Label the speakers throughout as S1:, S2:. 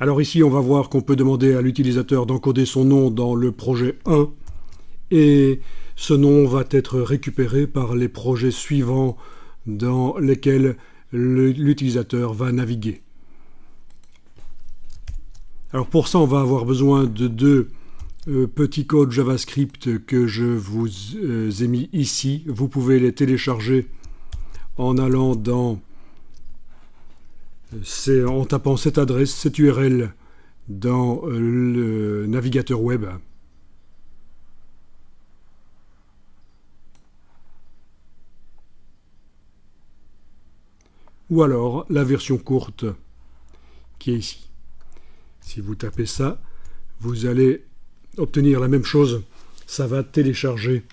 S1: Alors ici, on va voir qu'on peut demander à l'utilisateur d'encoder son nom dans le projet 1 et ce nom va être récupéré par les projets suivants dans lesquels l'utilisateur va naviguer. Alors pour ça, on va avoir besoin de deux petits codes JavaScript que je vous ai mis ici. Vous pouvez les télécharger en allant en tapant cette adresse, cette URL dans le navigateur web. Ou alors la version courte qui est ici. Si vous tapez ça, vous allez obtenir la même chose. Ça va télécharger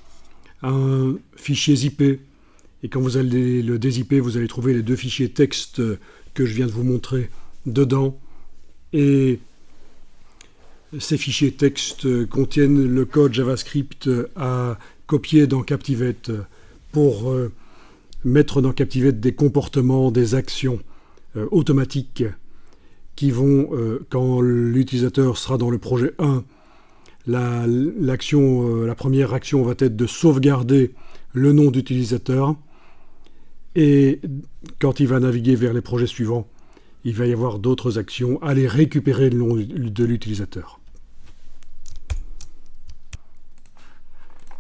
S1: un fichier zipé. Et quand vous allez le dézipper, vous allez trouver les deux fichiers texte que je viens de vous montrer dedans. Et ces fichiers texte contiennent le code JavaScript à copier dans Captivate pour mettre dans Captivate des comportements, des actions automatiques qui vont, quand l'utilisateur sera dans le projet 1, la première action va être de sauvegarder le nom d'utilisateur. Et quand il va naviguer vers les projets suivants, il va y avoir d'autres actions, aller récupérer le nom de l'utilisateur.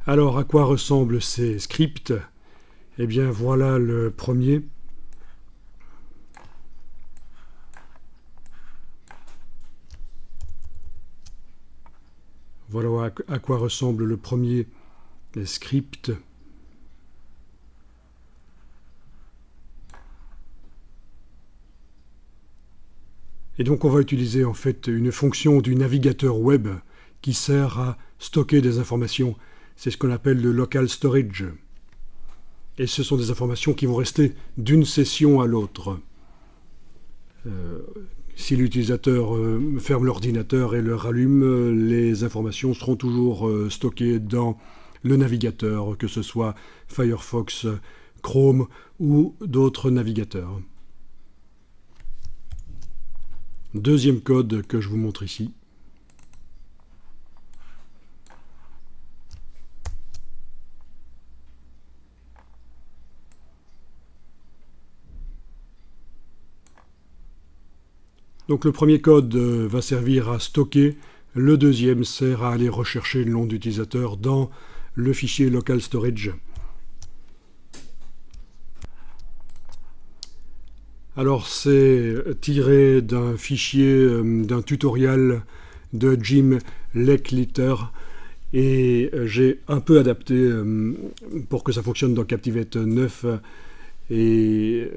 S1: Alors, à quoi ressemblent ces scripts? Eh bien, voilà le premier. Voilà à quoi ressemble le premier script. Et donc on va utiliser en fait une fonction du navigateur web qui sert à stocker des informations. C'est ce qu'on appelle le local storage. Et ce sont des informations qui vont rester d'une session à l'autre. Si l'utilisateur ferme l'ordinateur et le rallume, les informations seront toujours stockées dans le navigateur, que ce soit Firefox, Chrome ou d'autres navigateurs. Deuxième code que je vous montre ici. Donc le premier code va servir à stocker, le deuxième sert à aller rechercher le nom d'utilisateur dans le fichier local storage. Alors c'est tiré d'un fichier, d'un tutoriel de Jim Lechleiter et j'ai un peu adapté pour que ça fonctionne dans Captivate 9 et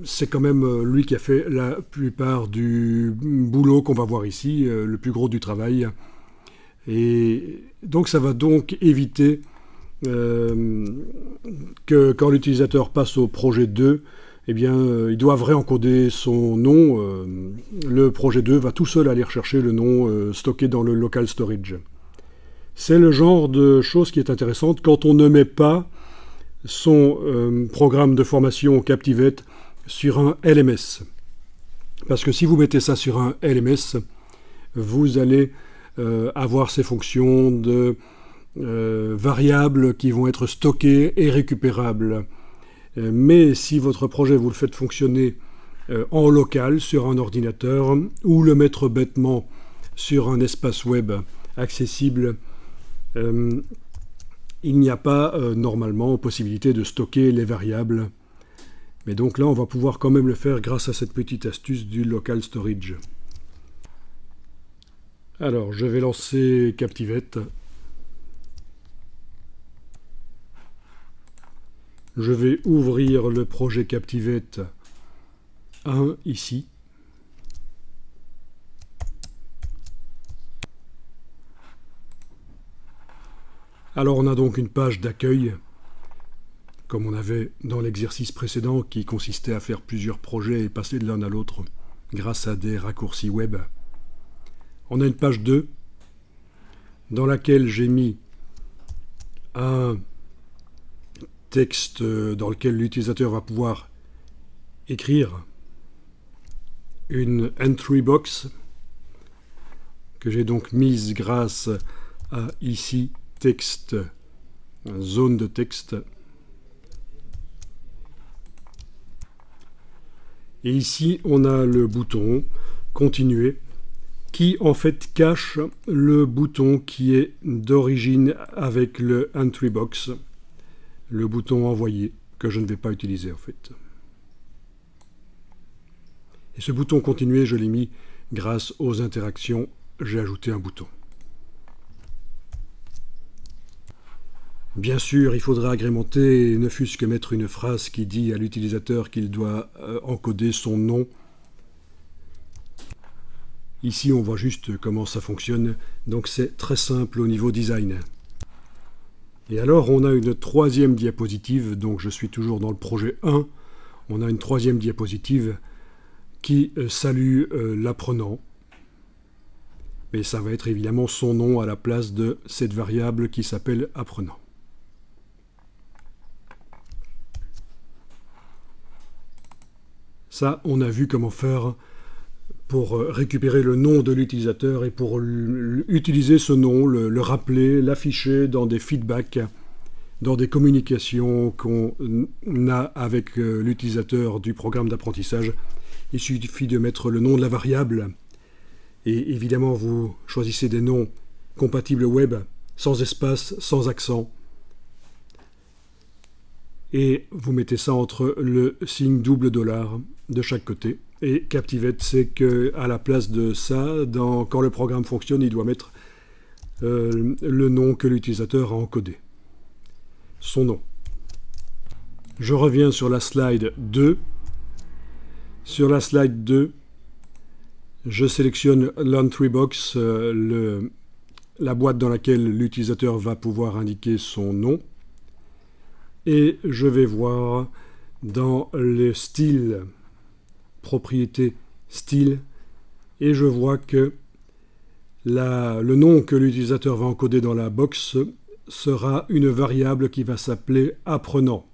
S1: c'est quand même lui qui a fait la plupart du boulot qu'on va voir ici, le plus gros du travail. Et donc ça va donc éviter que quand l'utilisateur passe au projet 2, eh bien, ils doivent réencoder son nom. Le projet 2 va tout seul aller rechercher le nom stocké dans le local storage. C'est le genre de chose qui est intéressante quand on ne met pas son programme de formation Captivate sur un LMS. Parce que si vous mettez ça sur un LMS, vous allez avoir ces fonctions de variables qui vont être stockées et récupérables. Mais si votre projet, vous le faites fonctionner en local sur un ordinateur ou le mettre bêtement sur un espace web accessible, il n'y a pas normalement possibilité de stocker les variables. Mais donc là, on va pouvoir quand même le faire grâce à cette petite astuce du local storage. Alors, je vais lancer Captivate. Je vais ouvrir le projet Captivate 1 ici. Alors on a donc une page d'accueil, comme on avait dans l'exercice précédent, qui consistait à faire plusieurs projets et passer de l'un à l'autre grâce à des raccourcis web. On a une page 2 dans laquelle j'ai mis un texte dans lequel l'utilisateur va pouvoir écrire une entry box que j'ai donc mise grâce à ici texte, zone de texte. Et ici, on a le bouton continuer qui en fait cache le bouton qui est d'origine avec le entry box, le bouton envoyer que je ne vais pas utiliser en fait. Et ce bouton continuer, je l'ai mis grâce aux interactions, j'ai ajouté un bouton. Bien sûr, il faudra agrémenter, ne fût-ce que mettre une phrase qui dit à l'utilisateur qu'il doit encoder son nom. Ici, on voit juste comment ça fonctionne, donc c'est très simple au niveau design. Et alors, on a une troisième diapositive, donc je suis toujours dans le projet 1. On a une troisième diapositive qui salue l'apprenant. Mais ça va être évidemment son nom à la place de cette variable qui s'appelle apprenant. Ça, on a vu comment faire pour récupérer le nom de l'utilisateur et pour utiliser ce nom, le rappeler, l'afficher dans des feedbacks, dans des communications qu'on a avec l'utilisateur du programme d'apprentissage. Il suffit de mettre le nom de la variable et évidemment vous choisissez des noms compatibles web, sans espace, sans accent. Et vous mettez ça entre le signe double dollar de chaque côté. Et Captivate, c'est qu'à la place de ça, quand le programme fonctionne, il doit mettre le nom que l'utilisateur a encodé. Son nom. Je reviens sur la slide 2. Sur la slide 2, je sélectionne l'entry box, la boîte dans laquelle l'utilisateur va pouvoir indiquer son nom. Et je vais voir dans le style, propriété style, et je vois que le nom que l'utilisateur va encoder dans la box sera une variable qui va s'appeler apprenant.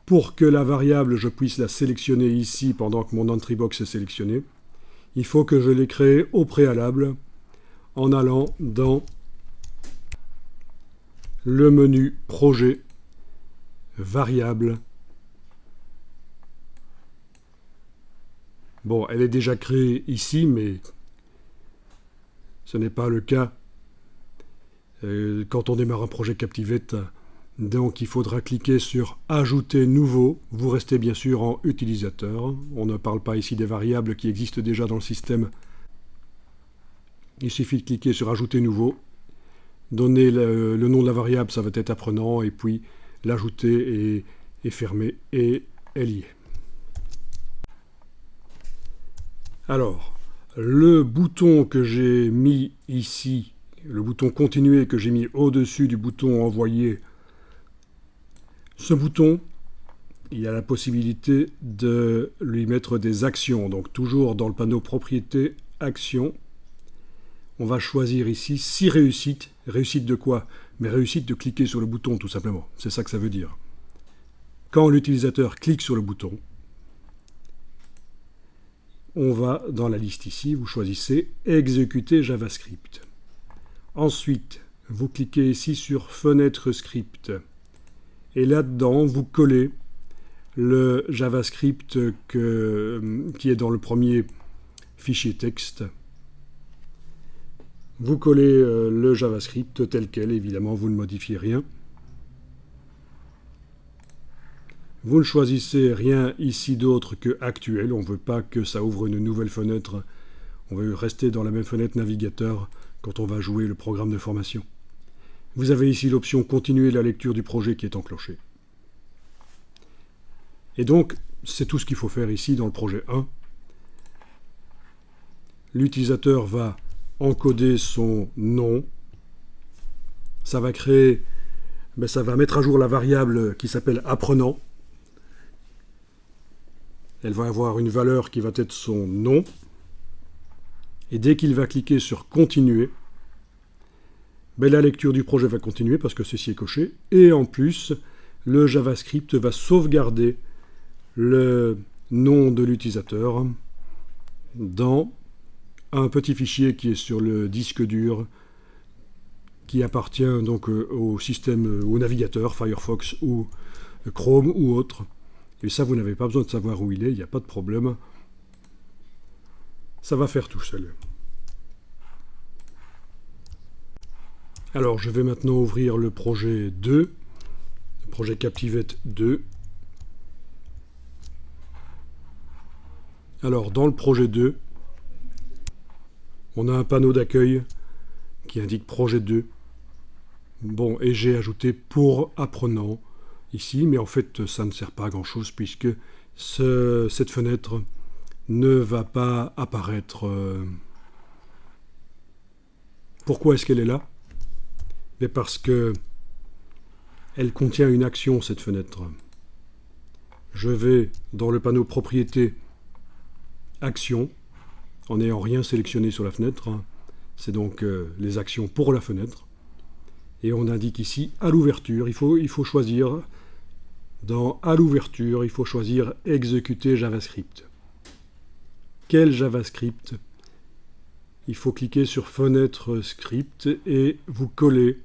S1: Pour que la variable, je puisse la sélectionner ici pendant que mon entry box est sélectionné, il faut que je l'ai créée au préalable en allant dans le menu projet, variable. Bon, elle est déjà créée ici, mais ce n'est pas le cas quand on démarre un projet Captivate. Donc il faudra cliquer sur Ajouter nouveau. Vous restez bien sûr en utilisateur. On ne parle pas ici des variables qui existent déjà dans le système. Il suffit de cliquer sur Ajouter nouveau. Donner le nom de la variable, ça va être apprenant, et puis l'ajouter et fermer, et elle y est. Alors, le bouton que j'ai mis ici, le bouton continuer que j'ai mis au-dessus du bouton envoyer, ce bouton, il y a la possibilité de lui mettre des actions. Donc toujours dans le panneau propriété, actions. On va choisir ici 6 réussites. Réussite de quoi? Mais réussite de cliquer sur le bouton, tout simplement. C'est ça que ça veut dire. Quand l'utilisateur clique sur le bouton, on va dans la liste ici, vous choisissez exécuter JavaScript. Ensuite, vous cliquez ici sur fenêtre script. Et là-dedans, vous collez le JavaScript qui est dans le premier fichier texte. Vous collez le JavaScript tel quel, évidemment, vous ne modifiez rien. Vous ne choisissez rien ici d'autre que actuel. On ne veut pas que ça ouvre une nouvelle fenêtre. On veut rester dans la même fenêtre navigateur quand on va jouer le programme de formation. Vous avez ici l'option continuer la lecture du projet qui est enclenchée. Et donc, c'est tout ce qu'il faut faire ici dans le projet 1. L'utilisateur va encoder son nom. Ça va créer, ça va mettre à jour la variable qui s'appelle apprenant. Elle va avoir une valeur qui va être son nom. Et dès qu'il va cliquer sur continuer, la lecture du projet va continuer parce que ceci est coché. Et en plus, le JavaScript va sauvegarder le nom de l'utilisateur dans un petit fichier qui est sur le disque dur, qui appartient donc au système, au navigateur Firefox ou Chrome ou autre. Et ça, vous n'avez pas besoin de savoir où il est, il n'y a pas de problème. Ça va faire tout seul. Alors, je vais maintenant ouvrir le projet 2, le projet Captivate 2. Alors, dans le projet 2, on a un panneau d'accueil qui indique projet 2. Bon, et j'ai ajouté pour apprenant ici, mais en fait, ça ne sert pas à grand chose puisque cette fenêtre ne va pas apparaître. Pourquoi est-ce qu'elle est là? Mais parce que elle contient une action, cette fenêtre. Je vais dans le panneau propriété action, en n'ayant rien sélectionné sur la fenêtre. C'est donc les actions pour la fenêtre. Et on indique ici à l'ouverture, il faut choisir, dans à l'ouverture, il faut choisir exécuter JavaScript. Quel JavaScript? Il faut cliquer sur fenêtre script et vous collez,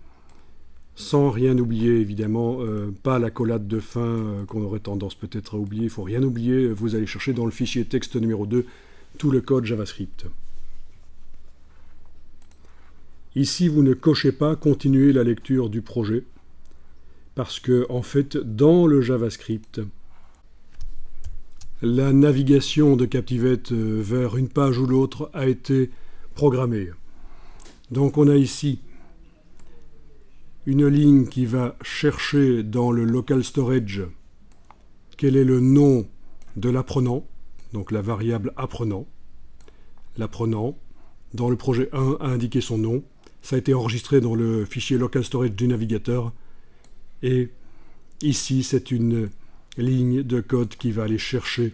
S1: sans rien oublier évidemment, pas la collade de fin qu'on aurait tendance peut-être à oublier, il ne faut rien oublier, vous allez chercher dans le fichier texte numéro 2 tout le code JavaScript. Ici, vous ne cochez pas continuer la lecture du projet, parce que en fait, dans le JavaScript, la navigation de Captivate vers une page ou l'autre a été programmée. Donc on a ici une ligne qui va chercher dans le local storage quel est le nom de l'apprenant, donc la variable apprenant. L'apprenant, dans le projet 1, a indiqué son nom. Ça a été enregistré dans le fichier local storage du navigateur. Et ici, c'est une ligne de code qui va aller chercher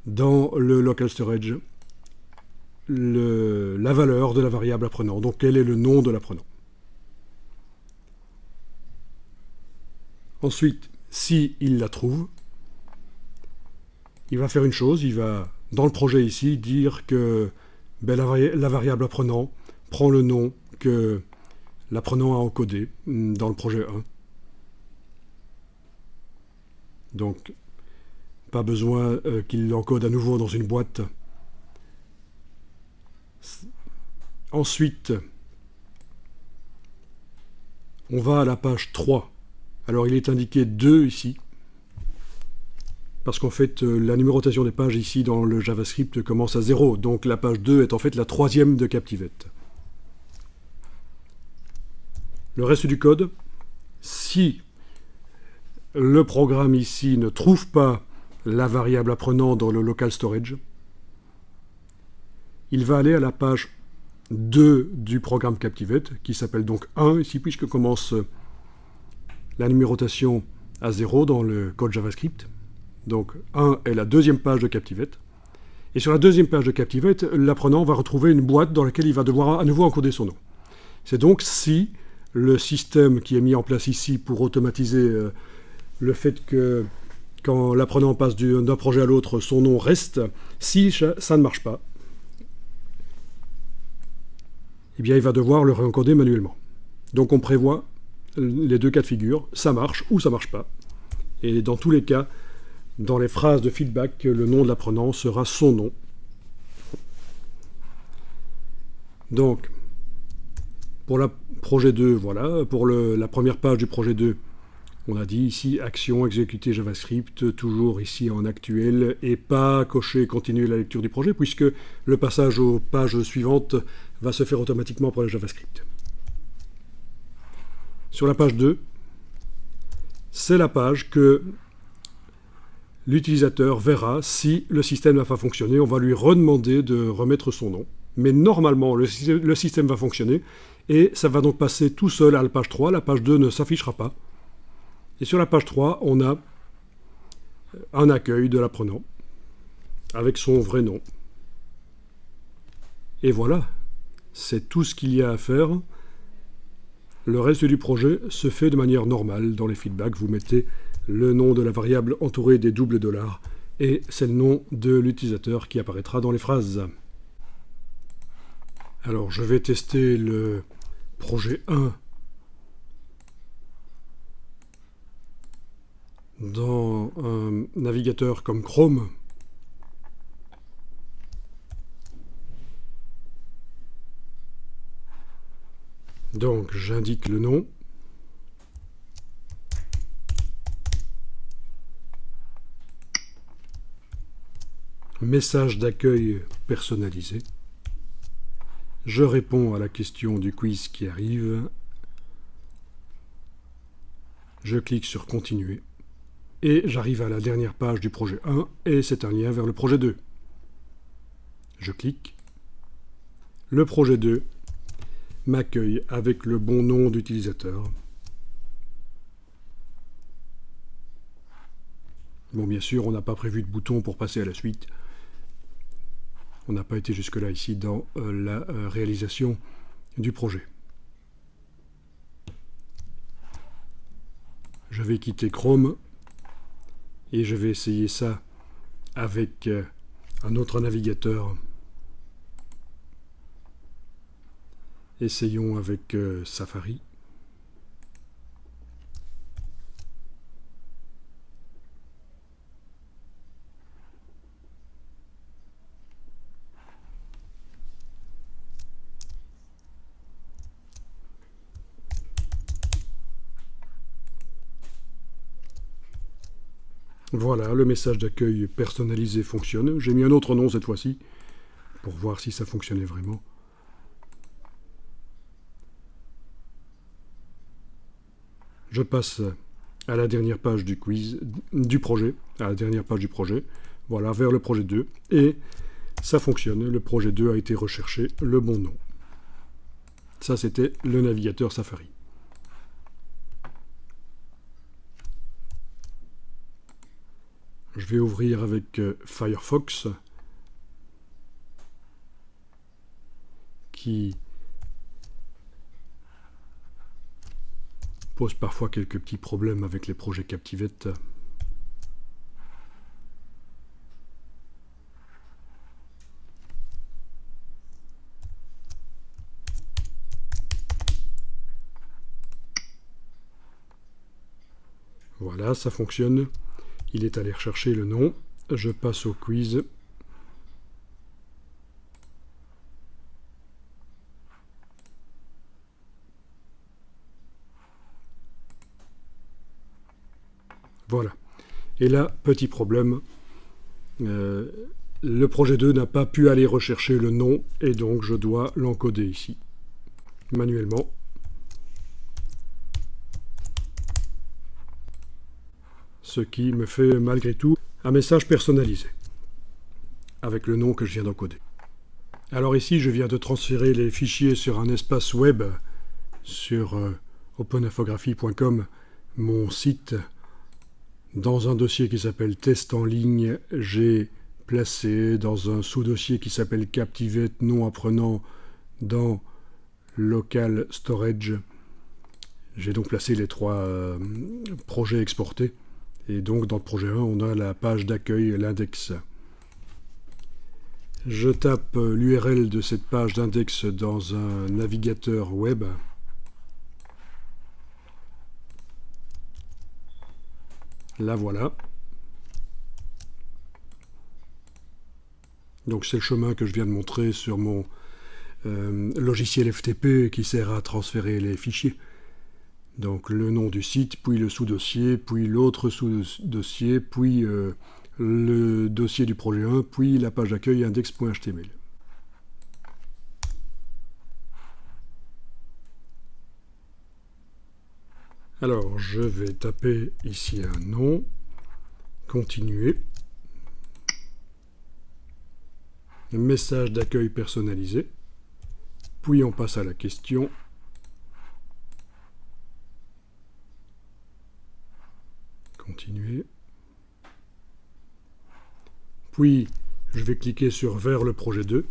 S1: dans le local storage la valeur de la variable apprenant. Donc, quel est le nom de l'apprenant. Ensuite, s'il la trouve, il va faire une chose. Il va, dans le projet ici, dire que la variable apprenant prend le nom que l'apprenant a encodé dans le projet 1. Donc, pas besoin qu'il l'encode à nouveau dans une boîte. Ensuite, on va à la page 3. Alors, il est indiqué 2 ici, parce qu'en fait, la numérotation des pages ici dans le JavaScript commence à 0. Donc, la page 2 est en fait la 3e de Captivate. Le reste du code, si le programme ici ne trouve pas la variable apprenant dans le local storage, il va aller à la page 2 du programme Captivate, qui s'appelle donc 1 ici, puisque commence la numérotation à 0 dans le code JavaScript. Donc 1 est la 2e page de Captivate. Et sur la 2e page de Captivate, l'apprenant va retrouver une boîte dans laquelle il va devoir à nouveau encoder son nom. C'est donc si le système qui est mis en place ici pour automatiser le fait que quand l'apprenant passe d'un projet à l'autre, son nom reste, si ça ne marche pas, eh bien il va devoir le réencoder manuellement. Donc on prévoit les deux cas de figure, ça marche ou ça marche pas. Et dans tous les cas, dans les phrases de feedback, le nom de l'apprenant sera son nom. Donc, pour le projet 2, voilà. Pour la première page du projet 2, on a dit ici action, exécuter JavaScript, toujours ici en actuel, et pas cocher continuer la lecture du projet, puisque le passage aux pages suivantes va se faire automatiquement par le JavaScript. Sur la page 2, c'est la page que l'utilisateur verra si le système n'a pas fonctionné. On va lui redemander de remettre son nom. Mais normalement, le système va fonctionner et ça va donc passer tout seul à la page 3. La page 2 ne s'affichera pas. Et sur la page 3, on a un accueil de l'apprenant avec son vrai nom. Et voilà, c'est tout ce qu'il y a à faire. Le reste du projet se fait de manière normale. Dans les feedbacks, vous mettez le nom de la variable entourée des doubles dollars et c'est le nom de l'utilisateur qui apparaîtra dans les phrases. Alors, je vais tester le projet 1 dans un navigateur comme Chrome. Donc, j'indique le nom. Message d'accueil personnalisé. Je réponds à la question du quiz qui arrive. Je clique sur Continuer. Et j'arrive à la dernière page du projet 1 et c'est un lien vers le projet 2. Je clique. Le projet 2 m'accueille avec le bon nom d'utilisateur. Bon, bien sûr, on n'a pas prévu de bouton pour passer à la suite. On n'a pas été jusque-là ici dans la réalisation du projet. Je vais quitter Chrome et je vais essayer ça avec un autre navigateur. Essayons avec Safari. Voilà, le message d'accueil personnalisé fonctionne. J'ai mis un autre nom cette fois-ci, pour voir si ça fonctionnait vraiment. Je passe à la dernière page du quiz, du projet, à la dernière page du projet, voilà, vers le projet 2, et ça fonctionne, le projet 2 a été recherché, le bon nom. Ça, c'était le navigateur Safari. Je vais ouvrir avec Firefox, qui pose parfois quelques petits problèmes avec les projets Captivate. Voilà, ça fonctionne. Il est allé rechercher le nom. Je passe au quiz. Voilà. Et là, petit problème. Le projet 2 n'a pas pu aller rechercher le nom et donc je dois l'encoder ici, manuellement. Ce qui me fait malgré tout un message personnalisé, avec le nom que je viens d'encoder. Alors ici, je viens de transférer les fichiers sur un espace web, sur openinfographie.com, mon site. Dans un dossier qui s'appelle Test en ligne, j'ai placé dans un sous-dossier qui s'appelle Captivate non apprenant dans Local Storage. J'ai donc placé les trois projets exportés. Et donc dans le projet 1, on a la page d'accueil, l'index. Je tape l'URL de cette page d'index dans un navigateur web. La voilà. Donc c'est le chemin que je viens de montrer sur mon logiciel FTP qui sert à transférer les fichiers. Donc le nom du site, puis le sous-dossier, puis l'autre sous-dossier, puis le dossier du projet 1, puis la page d'accueil index.html. Alors je vais taper ici un nom, continuer. Message d'accueil personnalisé, puis on passe à la question. Continuer. Puis je vais cliquer sur vers le projet 2.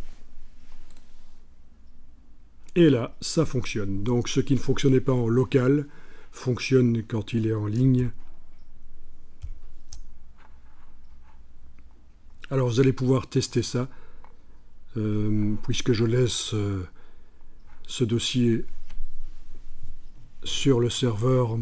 S1: Et là, ça fonctionne. Donc ce qui ne fonctionnait pas en local fonctionne quand il est en ligne. Alors vous allez pouvoir tester ça, puisque je laisse ce dossier sur le serveur,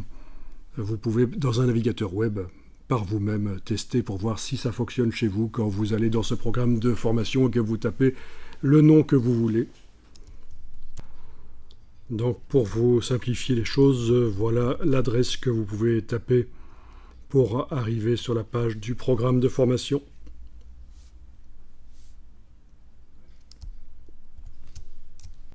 S1: vous pouvez, dans un navigateur web, par vous-même, tester pour voir si ça fonctionne chez vous quand vous allez dans ce programme de formation et que vous tapez le nom que vous voulez. Donc pour vous simplifier les choses, voilà l'adresse que vous pouvez taper pour arriver sur la page du programme de formation.